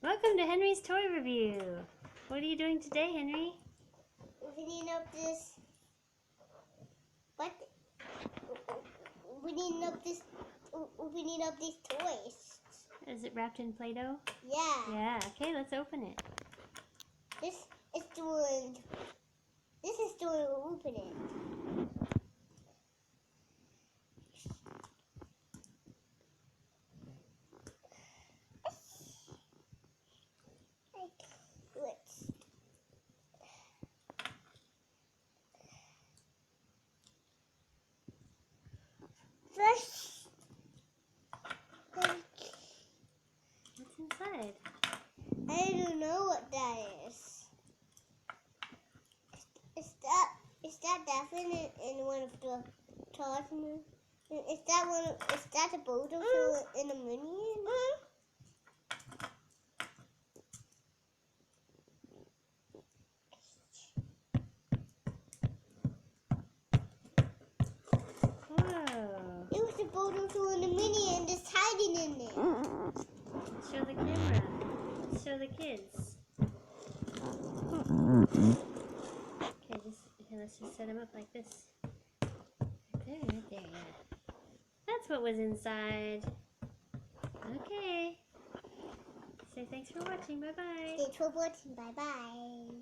Welcome to Henry's Toy Review. What are you doing today, Henry? Opening up this. What? Opening up this. Opening up these toys. Is it wrapped in Play-Doh? Yeah. Yeah. Okay, let's open it. This is doing. This is doing opening. Let's. First. What's inside? I don't know what that is. Is that definitely in one of the toys? Is that one? Is that a boat in a minion? Whoa. It was a boat in the minion that's hiding in it. Show the camera. Show the kids. Okay, let's just set them up like this. Right there, yeah. That's what was inside. Okay. Say thanks for watching. Bye-bye. Thanks for watching. Bye-bye.